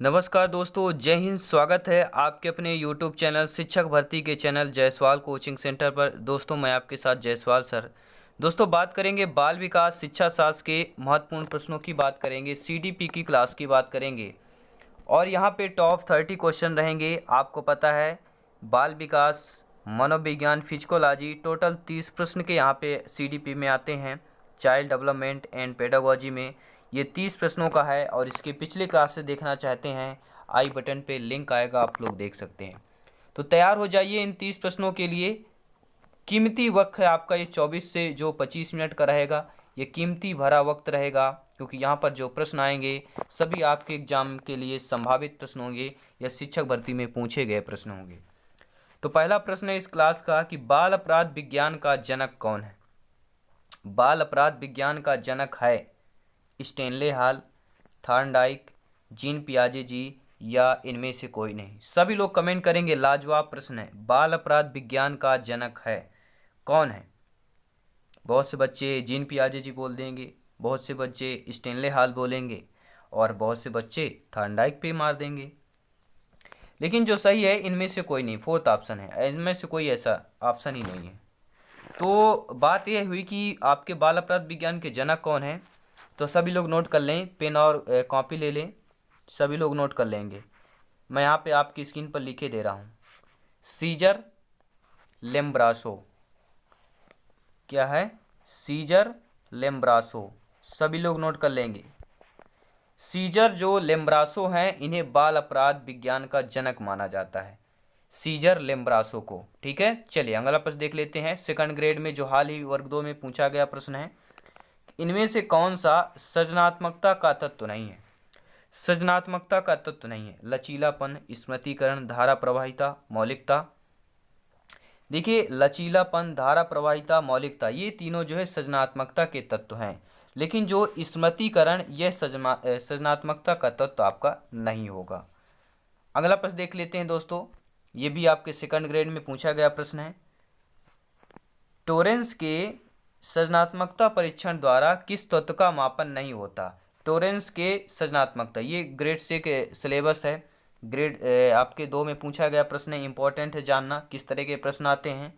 नमस्कार दोस्तों, जय हिंद। स्वागत है आपके अपने YouTube चैनल शिक्षक भर्ती के चैनल जायसवाल कोचिंग सेंटर पर। दोस्तों मैं आपके साथ जायसवाल सर। दोस्तों बात करेंगे बाल विकास शिक्षा शास्त्र के महत्वपूर्ण प्रश्नों की बात करेंगे, CDP की क्लास की बात करेंगे और यहाँ पे टॉप 30 क्वेश्चन रहेंगे। आपको पता है बाल विकास, मनोविज्ञान, फिजिकोलॉजी, टोटल 30 प्रश्न के यहाँ पे CDP में आते हैं। चाइल्ड डेवलपमेंट एंड पेडागोजी में ये 30 प्रश्नों का है और इसके पिछले क्लास से देखना चाहते हैं, आई बटन पे लिंक आएगा, आप लोग देख सकते हैं। तो तैयार हो जाइए इन 30 प्रश्नों के लिए। कीमती वक्त है आपका ये 24 से जो 25 मिनट का रहेगा, ये कीमती भरा वक्त रहेगा क्योंकि यहाँ पर जो प्रश्न आएंगे सभी आपके एग्जाम के लिए संभावित प्रश्न होंगे या शिक्षक भर्ती में पूछे गए प्रश्न होंगे। तो पहला प्रश्न है इस क्लास का कि बाल अपराध विज्ञान का जनक कौन है। बाल अपराध विज्ञान का जनक है स्टेनले हॉल, थॉर्नडाइक, जीन पियाजे जी या इनमें से कोई नहीं। सभी लोग कमेंट करेंगे। लाजवाब प्रश्न है। बाल अपराध विज्ञान का जनक है कौन है। बहुत से बच्चे जीन पियाजे जी बोल देंगे, बहुत से बच्चे स्टेनले हॉल बोलेंगे और बहुत से बच्चे थॉर्नडाइक पे मार देंगे। लेकिन जो सही है इनमें से कोई नहीं, फोर्थ ऑप्शन है, इनमें से कोई ऐसा ऑप्शन ही नहीं है। तो बात यह हुई कि आपके बाल अपराध विज्ञान के जनक कौन है। तो सभी लोग नोट कर लें, पेन और कॉपी ले लें, सभी लोग नोट कर लेंगे। मैं यहाँ पे आपकी स्क्रीन पर लिखे दे रहा हूँ। सीजर लेम्ब्रासो। क्या है? सीजर लेम्ब्रासो। सभी लोग नोट कर लेंगे। सीजर जो लेम्ब्रासो हैं इन्हें बाल अपराध विज्ञान का जनक माना जाता है, सीजर लेम्ब्रासो को। ठीक है, चलिए अगला प्रश्न देख लेते हैं। सेकंड ग्रेड में जो हाल ही वर्ग 2 में पूछा गया प्रश्न है, इनमें से कौन सा सृजनात्मकता का तत्व नहीं है। सृजनात्मकता का तत्व नहीं है। लचीलापन, स्मृतिकरण, धारा प्रवाहिता, मौलिकता। देखिए लचीलापन, धारा प्रवाहिता, मौलिकता, ये तीनों जो है सृजनात्मकता के तत्व हैं। लेकिन जो स्मृतिकरण यह सृजनात्मकता का तत्व आपका नहीं होगा। अगला प्रश्न देख लेते हैं दोस्तों, ये भी आपके सेकंड ग्रेड में पूछा गया प्रश्न है। टोरेंस के सृजनात्मकता परीक्षण द्वारा किस तत्व का मापन नहीं होता। टोरेंस के सृजनात्मकता, ये ग्रेड से के सिलेबस है, ग्रेड आपके 2 में पूछा गया प्रश्न है। इंपॉर्टेंट है जानना किस तरह के प्रश्न आते हैं।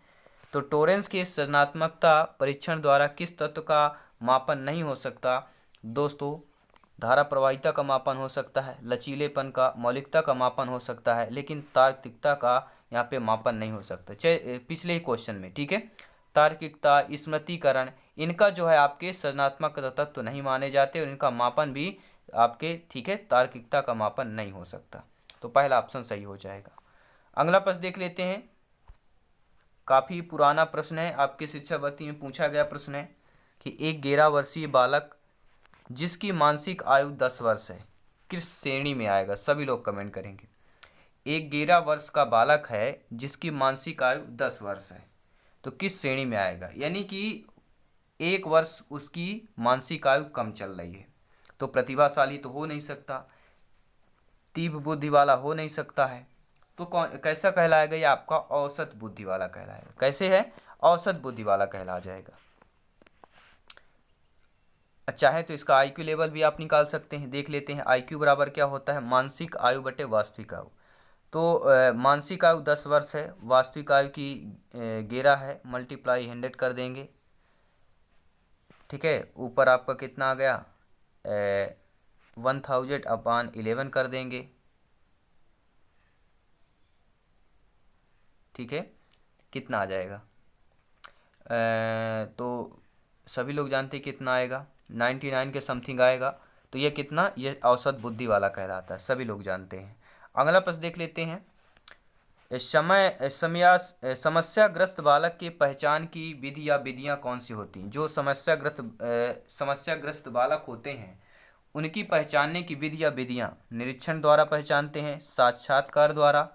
तो टोरेंस के सृजनात्मकता परीक्षण द्वारा किस तत्व का मापन नहीं हो सकता दोस्तों। धारा प्रवाहिता का मापन हो सकता है, लचीलेपन का, मौलिकता का मापन हो सकता है, लेकिन तार्किकता का यहाँ पे मापन नहीं हो सकता। पिछले ही क्वेश्चन में, ठीक है, तार्किकता, स्मृतिकरण, इनका जो है आपके सृजनात्मक तत्व नहीं माने जाते और इनका मापन भी आपके, ठीक है, तार्किकता का मापन नहीं हो सकता। तो पहला ऑप्शन सही हो जाएगा। अगला प्रश्न देख लेते हैं। काफ़ी पुराना प्रश्न है, आपके शिक्षा भर्ती में पूछा गया प्रश्न है कि एक 11 वर्षीय बालक जिसकी मानसिक आयु 10 वर्ष है किस श्रेणी में आएगा। सभी लोग कमेंट करेंगे। एक 11 वर्ष का बालक है जिसकी मानसिक आयु 10 वर्ष है, तो किस श्रेणी में आएगा। यानी कि 1 वर्ष उसकी मानसिक आयु कम चल रही है, तो प्रतिभाशाली तो हो नहीं सकता, तीव्र बुद्धि वाला हो नहीं सकता है, तो कौन कैसा कहलाएगा। ये आपका औसत बुद्धि वाला कहलाएगा। कैसे है? औसत बुद्धि वाला कहला जाएगा। चाहे तो इसका IQ लेवल भी आप निकाल सकते हैं। देख लेते हैं IQ बराबर क्या होता है, मानसिक आयु बटे वास्तविक आयु। तो मानसिक आयु 10 वर्ष है, वास्तविक आयु की 11 है, मल्टीप्लाई 100 कर देंगे। ठीक है, ऊपर आपका कितना आ गया, 1000/11 कर देंगे। ठीक है, कितना आ जाएगा, तो सभी लोग जानते हैं कितना आएगा, 99 के समथिंग आएगा। तो ये कितना, ये औसत बुद्धि वाला कहलाता है, सभी लोग जानते हैं। अगला प्रश्न देख लेते हैं। समस्याग्रस्त बालक की पहचान की विधि या विधियां कौन सी होती हैं। जो समस्याग्रस्त बालक होते हैं उनकी पहचानने की विधि या विधियां निरीक्षण द्वारा पहचानते हैं, साक्षात्कार द्वारा,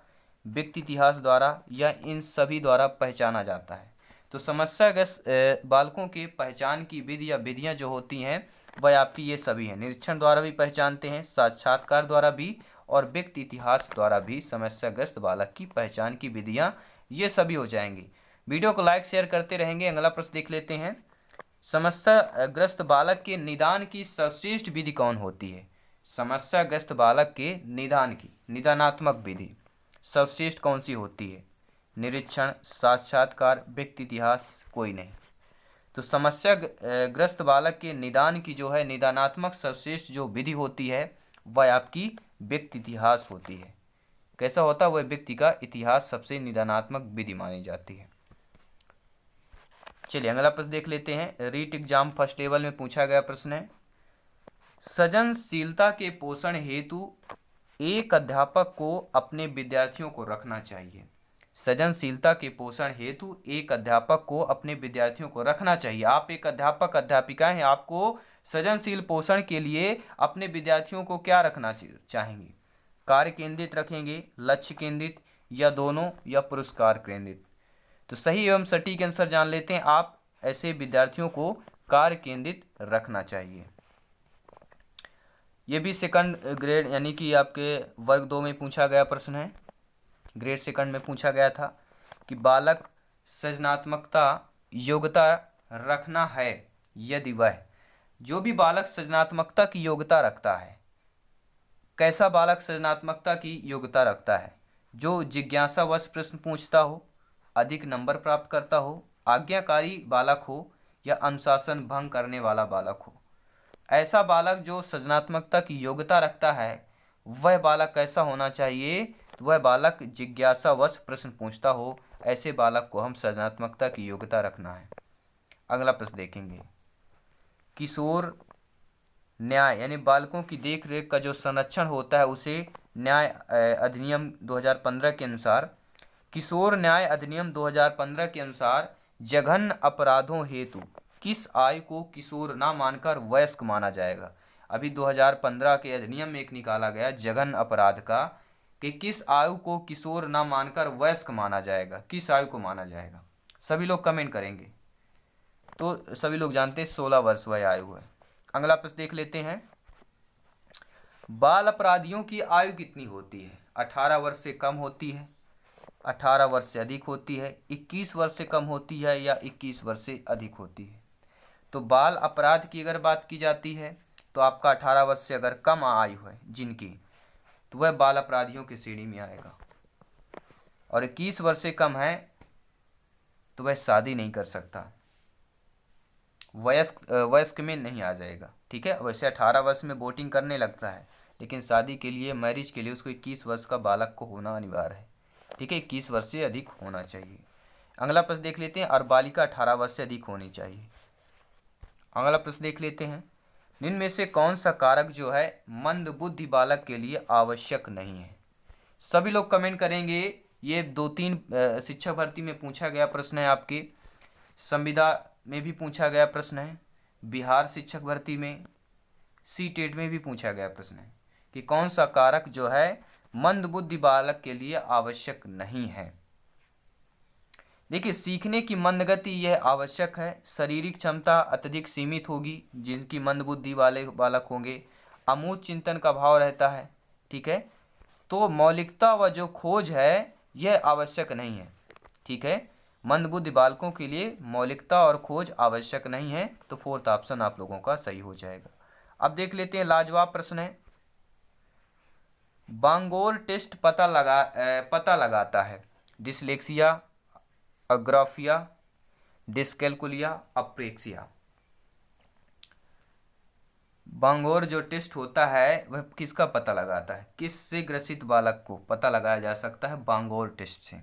व्यक्ति इतिहास द्वारा या इन सभी द्वारा पहचाना जाता है। तो समस्याग्रस्त बालकों की पहचान की विधि या विधियां जो होती हैं वह आपकी ये सभी हैं। निरीक्षण द्वारा भी पहचानते हैं, साक्षात्कार द्वारा भी और व्यक्ति इतिहास द्वारा भी समस्याग्रस्त बालक की पहचान की विधियां ये सभी हो जाएंगी। वीडियो को लाइक शेयर करते रहेंगे। अगला प्रश्न देख लेते हैं। समस्याग्रस्त बालक के निदान की सर्वश्रेष्ठ विधि कौन होती है। समस्याग्रस्त बालक के निदान की निदानात्मक विधि सर्वश्रेष्ठ कौन सी होती है? निरीक्षण, साक्षात्कार, व्यक्ति इतिहास, कोई नहीं। तो समस्या ग्रस्त बालक के निदान की जो है निदानात्मक सर्वश्रेष्ठ जो विधि होती है वह आपकी व्यक्ति इतिहास होती है। कैसा होता है? वह व्यक्ति का इतिहास सबसे निदानात्मक विधि मानी जाती है। चलिए अगला प्रश्न देख लेते हैं। रीट एग्जाम फर्स्ट लेवल में पूछा गया प्रश्न है, सृजनशीलता के पोषण हेतु एक अध्यापक को अपने विद्यार्थियों को रखना चाहिए। सृजनशीलता के पोषण हेतु एक अध्यापक को अपने विद्यार्थियों को रखना चाहिए। आप एक अध्यापक अध्यापिका हैं, आपको सृजनशील पोषण के लिए अपने विद्यार्थियों को क्या रखना चाहेंगे? कार्य केंद्रित रखेंगे, लक्ष्य केंद्रित, या दोनों, या पुरस्कार केंद्रित? तो सही एवं सटीक आंसर जान लेते हैं। आप ऐसे विद्यार्थियों को कार्य केंद्रित रखना चाहिए। ये भी सेकंड ग्रेड यानी कि आपके वर्ग 2 में पूछा गया प्रश्न है। ग्रेड सेकंड में पूछा गया था कि बालक सृजनात्मकता योग्यता रखना है यदि वह, जो भी बालक सृजनात्मकता की योग्यता रखता है, कैसा बालक सृजनात्मकता की योग्यता रखता है? जो जिज्ञासावश प्रश्न पूछता हो, अधिक नंबर प्राप्त करता हो, आज्ञाकारी बालक हो, या अनुशासन भंग करने वाला बालक हो। ऐसा बालक जो सृजनात्मकता की योग्यता रखता है वह बालक कैसा होना चाहिए? तो वह बालक जिज्ञासावश प्रश्न पूछता हो, ऐसे बालक को हम सृजनात्मकता की योग्यता रखना है। अगला प्रश्न देखेंगे, किशोर न्याय यानी बालकों की देख रेख का जो संरक्षण होता है उसे न्याय अधिनियम 2015 के अनुसार, किशोर न्याय अधिनियम 2015 के अनुसार जघन्य अपराधों हेतु किस आयु को किशोर ना मानकर वयस्क माना जाएगा? अभी 2015 के अधिनियम में एक निकाला गया जघन्य अपराध का कि किस आयु को किशोर ना मानकर वयस्क माना जाएगा, किस आयु को माना जाएगा? सभी लोग कमेंट करेंगे। तो सभी लोग जानते हैं 16 वर्ष वह आयु है। अगला प्रश्न देख लेते हैं, बाल अपराधियों की आयु कितनी होती है? 18 वर्ष से कम होती है, 18 वर्ष से अधिक होती है, 21 वर्ष से कम होती है, या 21 वर्ष से अधिक होती है? तो बाल अपराध की अगर बात की जाती है तो आपका 18 वर्ष से अगर कम आयु है जिनकी, तो वह बाल अपराधियों की श्रेणी में आएगा, और 21 वर्ष से कम है तो वह शादी नहीं कर सकता, वयस्क में नहीं आ जाएगा। ठीक है, वैसे 18 वर्ष में वोटिंग करने लगता है, लेकिन शादी के लिए, मैरिज के लिए उसको 21 वर्ष का बालक को होना अनिवार्य है। ठीक है, 21 वर्ष से अधिक होना चाहिए। अगला प्रश्न देख लेते हैं, और बालिका 18 वर्ष से अधिक होनी चाहिए। अगला प्रश्न देख लेते हैं, निम्न में से कौन सा कारक जो है मंदबुद्धि बालक के लिए आवश्यक नहीं है? सभी लोग कमेंट करेंगे। ये 2-3 शिक्षक भर्ती में पूछा गया प्रश्न है, आपके संविदा में भी पूछा गया प्रश्न है, बिहार शिक्षक भर्ती में, सीटेट में भी पूछा गया प्रश्न है कि कौन सा कारक जो है मंदबुद्धि बालक के लिए आवश्यक नहीं है। देखिए, सीखने की मंदगति यह आवश्यक है, शारीरिक क्षमता अत्यधिक सीमित होगी जिनकी मंदबुद्धि वाले बालक होंगे, अमूर्त चिंतन का भाव रहता है। ठीक है, तो मौलिकता व जो खोज है यह आवश्यक नहीं है। ठीक है, मंदबुद्धि बालकों के लिए मौलिकता और खोज आवश्यक नहीं है, तो फोर्थ ऑप्शन आप लोगों का सही हो जाएगा। अब देख लेते हैं, लाजवाब प्रश्न है, बांगोर टेस्ट पता लगाता है डिसलेक्सिया, अग्राफिया, डिस्कैल्कुलिया, अप्रेक्सिया। बांगोर जो टेस्ट होता है वह किसका पता लगाता है? किससे ग्रसित बालक को पता लगाया जा सकता है बांगोर टेस्ट से?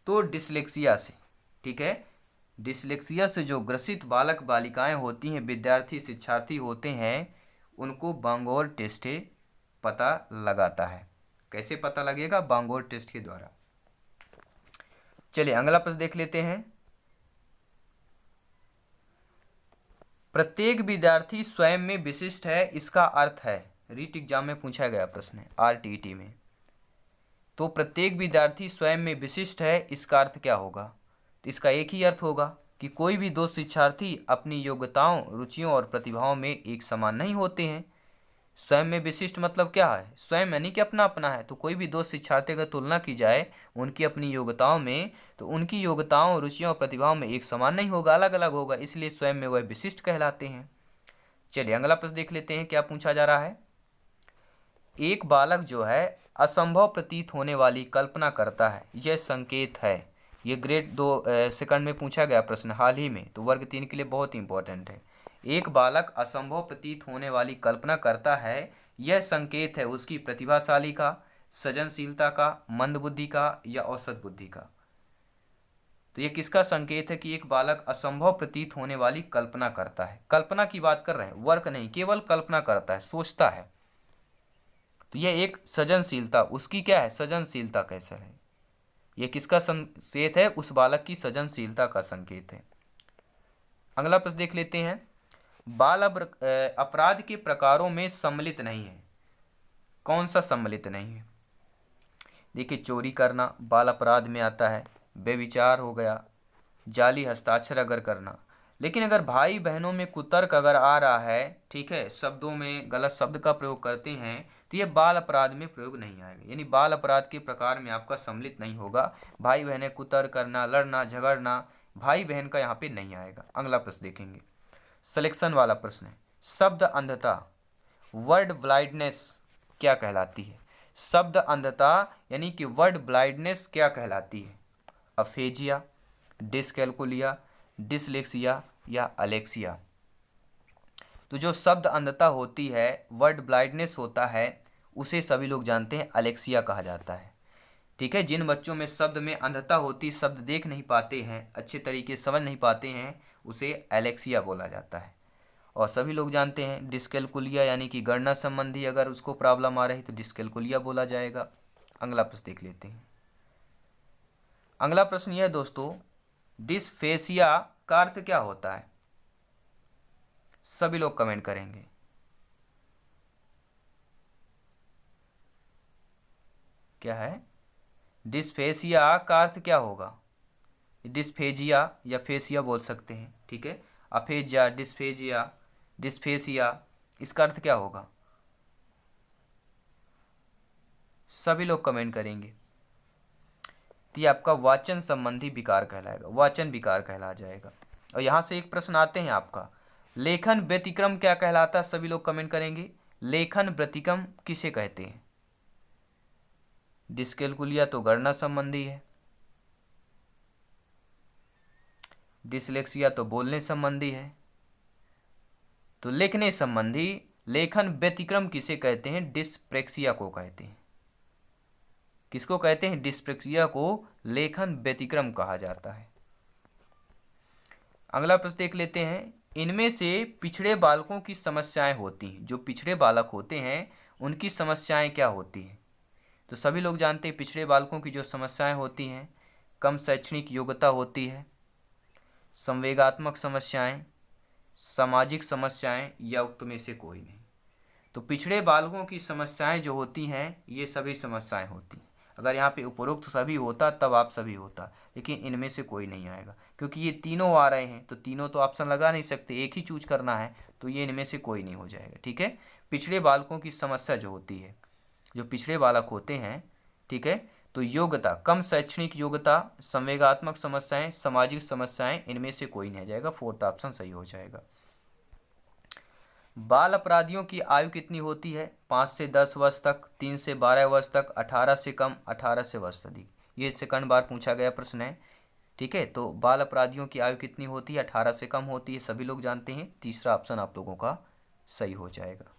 तो डिसलेक्सिया से। ठीक है, डिसलेक्सिया से जो ग्रसित बालक बालिकाएं होती हैं, विद्यार्थी शिक्षार्थी होते हैं, उनको बांगोर टेस्ट पता लगाता है। कैसे पता लगेगा? बांगोर टेस्ट के द्वारा। चलिए अगला प्रश्न देख लेते हैं, प्रत्येक विद्यार्थी स्वयं में विशिष्ट है, इसका अर्थ है? रीट एग्जाम में पूछा गया प्रश्न है, RTT में। तो प्रत्येक विद्यार्थी स्वयं में विशिष्ट है, इसका अर्थ क्या होगा? तो इसका एक ही अर्थ होगा कि कोई भी दो शिक्षार्थी अपनी योग्यताओं, रुचियों और प्रतिभाओं में एक समान नहीं होते हैं। स्वयं में विशिष्ट मतलब क्या है? स्वयं यानी कि अपना अपना है, तो कोई भी दो शिक्षार्थी अगर तुलना की जाए उनकी अपनी योग्यताओं में, तो उनकी योग्यताओं, रुचियों और प्रतिभाओं में एक समान नहीं होगा, अलग अलग होगा, इसलिए स्वयं में वह विशिष्ट कहलाते हैं। चलिए अगला प्रश्न देख लेते हैं, क्या पूछा जा रहा है। एक बालक जो है असंभव प्रतीत होने वाली कल्पना करता है, यह संकेत है। ये ग्रेड 2 सेकंड में पूछा गया प्रश्न हाल ही में, तो वर्ग 3 के लिए बहुत इंपॉर्टेंट है। एक बालक असंभव प्रतीत होने वाली कल्पना करता है, यह संकेत है उसकी प्रतिभाशाली का, सृजनशीलता का, मंदबुद्धि का या औसत बुद्धि का। तो ये किसका संकेत है कि एक बालक असंभव प्रतीत होने वाली कल्पना करता है। कल्पना की बात कर रहे हैं, वर्क नहीं, केवल कल्पना करता है, सोचता है। तो ये एक सृजनशीलता, उसकी क्या है, सृजनशीलता कैसा है, ये किसका संकेत है, उस बालक की सृजनशीलता का संकेत है। अगला प्रश्न देख लेते हैं। बाल अपराध के प्रकारों में सम्मिलित नहीं है, कौन सा सम्मिलित नहीं है। देखिए, चोरी करना बाल अपराध में आता है, बेविचार हो गया, जाली हस्ताक्षर अगर करना। लेकिन अगर भाई बहनों में कुतर्क अगर आ रहा है, ठीक है, शब्दों में गलत शब्द का प्रयोग करते हैं, तो ये बाल अपराध में प्रयोग नहीं आएगा, यानी बाल अपराध के प्रकार में आपका सम्मिलित नहीं होगा। भाई बहनें कुतर्क करना, लड़ना झगड़ना, भाई बहन का यहाँ पे नहीं आएगा। अगला प्रश्न देखेंगे, सिलेक्शन वाला प्रश्न है। शब्द अंधता, वर्ड ब्लाइंडनेस क्या कहलाती है। शब्द अंधता यानी कि वर्ड ब्लाइंडनेस क्या कहलाती है। अफेजिया, डिसकैलकुलिया, डिसलेक्सिया या अलेक्सिया। तो जो शब्द अंधता होती है, वर्ड ब्लाइंडनेस होता है, उसे सभी लोग जानते हैं अलेक्सिया कहा जाता है। ठीक है, जिन बच्चों में शब्द में अंधता होती, शब्द देख नहीं पाते हैं, अच्छे तरीके समझ नहीं पाते हैं, उसे एलेक्सिया बोला जाता है। और सभी लोग जानते हैं डिस्कैलकुलिया यानी कि गणना संबंधी अगर उसको प्रॉब्लम आ रही तो डिस्कैलकुलिया बोला जाएगा। अगला प्रश्न देख लेते हैं। अगला प्रश्न यह है दोस्तों, डिस्फेसिया का अर्थ क्या होता है। सभी लोग कमेंट करेंगे। क्या है डिस्फेसिया का अर्थ क्या होगा। डिस्फेजिया या फेसिया बोल सकते हैं, ठीक है, अफेजिया, डिस्फेजिया, डिस्फेसिया, इसका अर्थ क्या होगा। सभी लोग कमेंट करेंगे। तो ये आपका वाचन संबंधी विकार कहलाएगा, वाचन विकार कहला जाएगा। और यहाँ से एक प्रश्न आते हैं आपका, लेखन व्यतिक्रम क्या कहलाता है। सभी लोग कमेंट करेंगे। लेखन व्यतिक्रम किसे कहते हैं। डिस्कैलकुलिया तो गणना संबंधी है, डिसलेक्सिया तो बोलने संबंधी है, तो लिखने संबंधी लेखन व्यतिक्रम किसे कहते हैं। डिस्प्रेक्सिया को कहते हैं। किसको कहते हैं, डिस्प्रेक्सिया को लेखन व्यतिक्रम कहा जाता है। अगला प्रश्न देख लेते हैं। इनमें से पिछड़े बालकों की समस्याएं होती हैं, जो पिछड़े बालक होते हैं उनकी समस्याएं क्या होती हैं। तो सभी लोग जानते हैं पिछड़े बालकों की जो समस्याएं होती हैं, कम शैक्षणिक योग्यता होती है, संवेगात्मक समस्याएं, सामाजिक समस्याएं या उक्त में से कोई नहीं। तो पिछड़े बालकों की समस्याएं जो होती हैं, ये सभी समस्याएं होती हैं। अगर यहाँ पे उपरोक्त सभी होता तब आप सभी होता, लेकिन इनमें से कोई नहीं आएगा क्योंकि ये तीनों आ रहे हैं, तो तीनों तो ऑप्शन लगा नहीं सकते, एक ही चूज करना है, तो ये इनमें से कोई नहीं हो जाएगा। ठीक है, पिछड़े बालकों की समस्या जो होती है, जो पिछड़े बालक होते हैं, ठीक है, तो योग्यता, कम शैक्षणिक योग्यता, संवेगात्मक समस्याएं, सामाजिक समस्याएं, इनमें से कोई नहीं आ जाएगा, फोर्थ ऑप्शन सही हो जाएगा। बाल अपराधियों की आयु कितनी होती है। 5 से 10 वर्ष तक, 3 से 12 वर्ष तक, 18 से कम, 18 से वर्ष अधिक। ये सेकंड बार पूछा गया प्रश्न है। ठीक है, तो बाल अपराधियों की आयु कितनी होती है, 18 से कम होती है, सभी लोग जानते हैं। तीसरा ऑप्शन आप लोगों का सही हो जाएगा।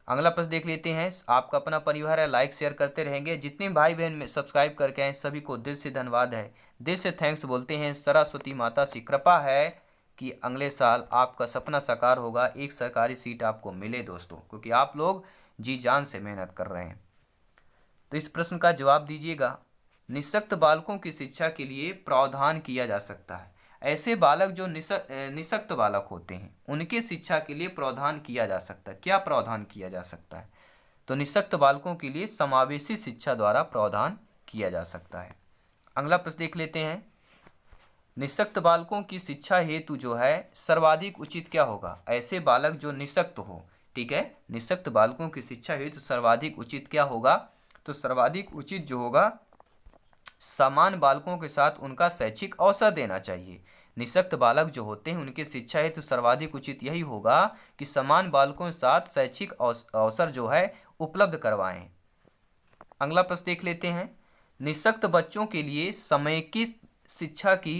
अगला प्रश्न देख लेते हैं। आपका अपना परिवार है, लाइक शेयर करते रहेंगे। जितने भाई बहन में सब्सक्राइब करके आए सभी को दिल से धन्यवाद है, दिल से थैंक्स बोलते हैं। सरस्वती माता से कृपा है कि अगले साल आपका सपना साकार होगा, एक सरकारी सीट आपको मिले दोस्तों, क्योंकि आप लोग जी जान से मेहनत कर रहे हैं। तो इस प्रश्न का जवाब दीजिएगा। निःशक्त बालकों की शिक्षा के लिए प्रावधान किया जा सकता है। ऐसे बालक जो निःशक्त बालक होते हैं उनके शिक्षा के लिए प्रावधान किया जा सकता है। क्या प्रावधान किया जा सकता है, तो निःशक्त बालकों के लिए समावेशी शिक्षा द्वारा प्रावधान किया जा सकता है। अगला प्रश्न देख लेते हैं। निःशक्त बालकों की शिक्षा हेतु जो है सर्वाधिक उचित क्या होगा। ऐसे बालक जो निःशक्त हो, ठीक है, निःशक्त बालकों की शिक्षा हेतु सर्वाधिक उचित क्या होगा, तो सर्वाधिक उचित जो होगा, समान बालकों के साथ उनका शैक्षिक अवसर देना चाहिए। निःशक्त बालक जो होते हैं उनकी शिक्षा हेतु सर्वाधिक उचित यही होगा कि समान बालकों के साथ शैक्षिक अवसर जो है उपलब्ध करवाएं। अगला प्रश्न देख लेते हैं। निःशक्त बच्चों के लिए समेकित शिक्षा की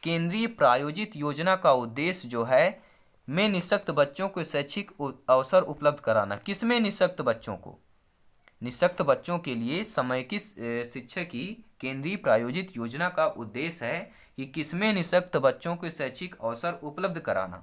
केंद्रीय प्रायोजित योजना का उद्देश्य जो है में निःशक्त बच्चों को शैक्षिक अवसर उपलब्ध कराना। किसमें निःशक्त बच्चों को? निःशक्त बच्चों के लिए समेकित शिक्षा की केंद्रीय प्रायोजित योजना का उद्देश्य है कि किसमें निःशक्त बच्चों को शैक्षिक अवसर उपलब्ध कराना।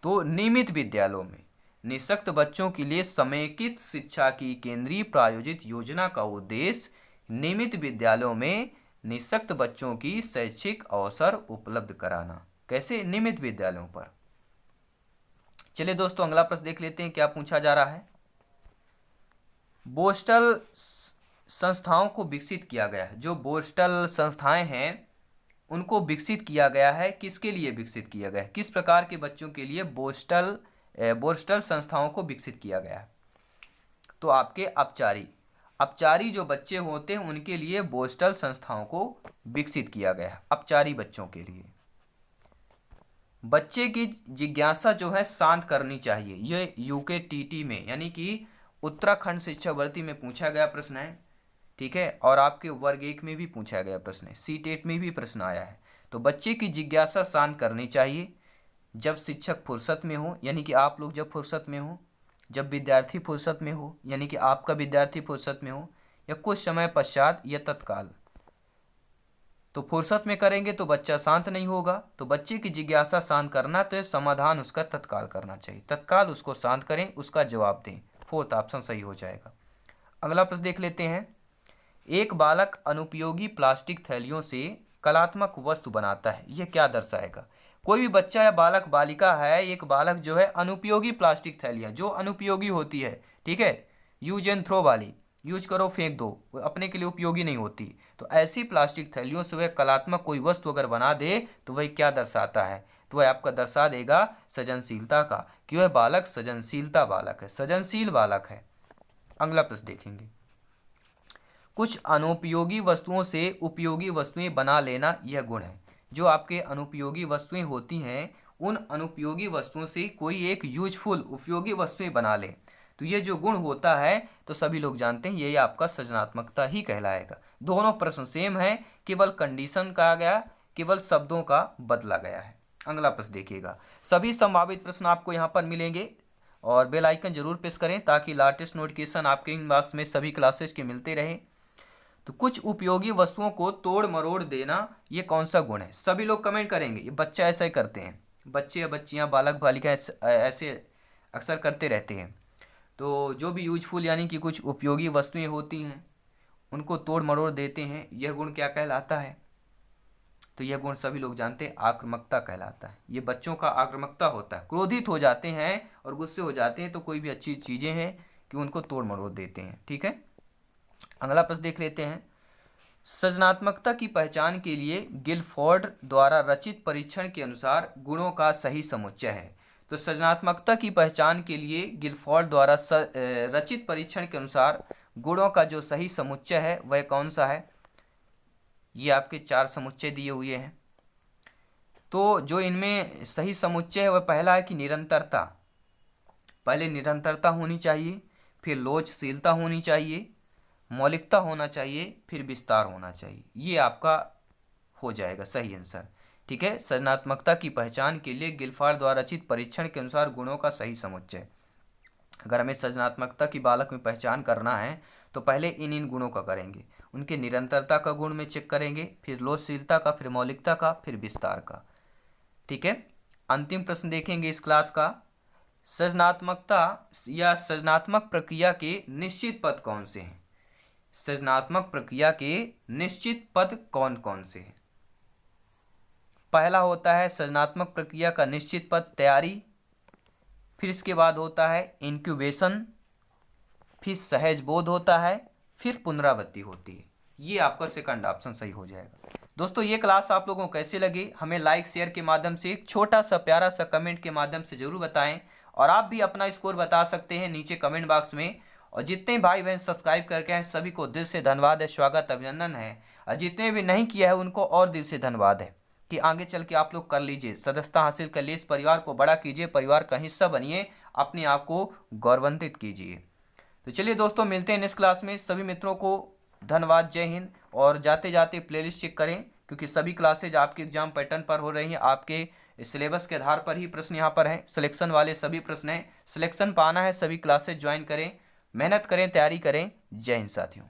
तो नियमित विद्यालयों में निःशक्त बच्चों के लिए समेकित शिक्षा की केंद्रीय प्रायोजित योजना का उद्देश्य नियमित विद्यालयों में निःशक्त बच्चों की शैक्षिक अवसर उपलब्ध कराना। कैसे? नियमित विद्यालयों पर। चलिए दोस्तों अगला प्रश्न देख लेते हैं क्या पूछा जा रहा है। बोस्टल संस्थाओं को विकसित किया गया है। जो बोस्टल संस्थाएं हैं उनको विकसित किया गया है। किसके लिए विकसित किया गया है? किस प्रकार के बच्चों के लिए बोस्टल संस्थाओं को विकसित किया गया है? तो आपके अपचारी जो बच्चे होते हैं उनके लिए बोस्टल संस्थाओं को विकसित किया गया है। अपचारी बच्चों के लिए बच्चे की जिज्ञासा जो है शांत करनी चाहिए। ये यूकेटीटी में यानी कि उत्तराखंड शिक्षक भर्ती में पूछा गया प्रश्न है। ठीक है, और आपके वर्ग 1 में भी पूछा गया प्रश्न है, सीटेट में भी प्रश्न आया है। तो बच्चे की जिज्ञासा शांत करनी चाहिए जब शिक्षक फुर्सत में हो, यानी कि आप लोग जब फुर्सत में हो, जब विद्यार्थी फुर्सत में हो, यानी कि आपका विद्यार्थी फुर्सत में हो, या कुछ समय पश्चात या तत्काल। तो फुर्सत में करेंगे तो बच्चा शांत नहीं होगा। तो बच्चे की जिज्ञासा शांत करना तो समाधान उसका तत्काल करना चाहिए। तत्काल उसको शांत करें, उसका जवाब दें। 4th ऑप्शन सही हो जाएगा। अगला प्रश्न देख लेते हैं। एक बालक अनुपयोगी प्लास्टिक थैलियों से कलात्मक वस्तु बनाता है। यह क्या दर्शाएगा? कोई भी बच्चा या बालक बालिका है, एक बालक जो है अनुपयोगी प्लास्टिक थैलियाँ जो अनुपयोगी होती है, ठीक है, यूज एंड थ्रो वाली, यूज करो फेंक दो, अपने के लिए उपयोगी नहीं होती, तो ऐसी प्लास्टिक थैलियों से वह कलात्मक कोई वस्तु अगर बना दे तो वह क्या दर्शाता है? तो वह आपका दर्शा देगा सृजनशीलता का, कि वह बालक सृजनशीलता बालक है, सृजनशील बालक है। अगला प्रश्न देखेंगे। कुछ अनुपयोगी वस्तुओं से उपयोगी वस्तुएं बना लेना यह गुण है। जो आपके अनुपयोगी वस्तुएं होती हैं उन अनुपयोगी वस्तुओं से कोई एक यूजफुल उपयोगी वस्तुएं बना ले, तो ये जो गुण होता है तो सभी लोग जानते हैं यही आपका सृजनात्मकता ही कहलाएगा। दोनों प्रश्न सेम है, केवल कंडीशन कहा गया, केवल शब्दों का बदला गया है। अगला प्रश्न देखिएगा। सभी संभावित प्रश्न आपको यहाँ पर मिलेंगे और बेल आइकन जरूर प्रेस करें ताकि लेटेस्ट नोटिफिकेशन आपके इनबॉक्स में सभी क्लासेस के मिलते रहे। तो कुछ उपयोगी वस्तुओं को तोड़ मरोड़ देना ये कौन सा गुण है? सभी लोग कमेंट करेंगे। ये बच्चा ऐसा ही करते हैं, बच्चे या बच्चियाँ, बालक बालिका ऐसे अक्सर करते रहते हैं। तो जो भी यूजफुल यानी कि कुछ उपयोगी वस्तुएं होती हैं उनको तोड़ मरोड़ देते हैं, यह गुण क्या कहलाता है? तो यह गुण सभी लोग जानते हैं आक्रामकता कहलाता है। ये बच्चों का आक्रामकता होता है, क्रोधित हो जाते हैं और गुस्से हो जाते हैं तो कोई भी अच्छी चीज़ें हैं कि उनको तोड़ मरोड़ देते हैं। ठीक है, अगला प्रश्न देख लेते हैं। सृजनात्मकता की पहचान के लिए गिलफोर्ड द्वारा रचित परीक्षण के अनुसार गुणों का सही समुच्चय है। तो सृजनात्मकता की पहचान के लिए गिलफोर्ड द्वारा रचित परीक्षण के अनुसार गुणों का जो सही समुच्चय है वह कौन सा है? ये आपके 4 समुच्चय दिए हुए हैं। तो जो इनमें सही समुच्चय है वह पहला है कि निरंतरता। पहले निरंतरता होनी चाहिए, फिर लोचशीलता होनी चाहिए, मौलिकता होना चाहिए, फिर विस्तार होना चाहिए। ये आपका हो जाएगा सही आंसर। ठीक है, सृजनात्मकता की पहचान के लिए गिलफोर्ड द्वारा रचित परीक्षण के अनुसार गुणों का सही समुच्चय। अगर हमें सृजनात्मकता की बालक में पहचान करना है तो पहले इन गुणों का करेंगे। उनके निरंतरता का गुण में चेक करेंगे, फिर लोचशीलता का, फिर मौलिकता का, फिर विस्तार का। ठीक है, अंतिम प्रश्न देखेंगे इस क्लास का। सृजनात्मकता या सृजनात्मक प्रक्रिया के निश्चित पद कौन से हैं? सृजनात्मक प्रक्रिया के निश्चित पद कौन कौन से हैं? पहला होता है सृजनात्मक प्रक्रिया का निश्चित पद तैयारी, फिर इसके बाद होता है इंक्यूबेशन, फिर सहज बोध होता है, फिर पुनरावृत्ति होती है। ये आपका सेकंड ऑप्शन सही हो जाएगा। दोस्तों ये क्लास आप लोगों को कैसे लगी हमें लाइक शेयर के माध्यम से, एक छोटा सा प्यारा सा कमेंट के माध्यम से जरूर बताएं। और आप भी अपना स्कोर बता सकते हैं नीचे कमेंट बॉक्स में। और जितने भाई बहन सब्सक्राइब करके हैं सभी को दिल से धन्यवाद है, स्वागत अभिनंदन है। और जितने भी नहीं किया है उनको और दिल से धन्यवाद है कि आगे चल के आप लोग कर लीजिए, सदस्यता हासिल कर लीजिए, इस परिवार को बड़ा कीजिए, परिवार का हिस्सा बनिए, अपने आप को गौरवान्वित कीजिए। तो चलिए दोस्तों, मिलते हैं नेक्स्ट क्लास में। सभी मित्रों को धन्यवाद, जय हिंद। और जाते जाते प्लेलिस्ट चेक करें, क्योंकि सभी क्लासेज आपके एग्जाम पैटर्न पर हो रही हैं। आपके सिलेबस के आधार पर ही प्रश्न यहाँ पर हैं, सिलेक्शन वाले सभी प्रश्न हैं। सिलेक्शन पाना है, सभी क्लासेज ज्वाइन करें, मेहनत करें, तैयारी करें। जय हिंद साथियों।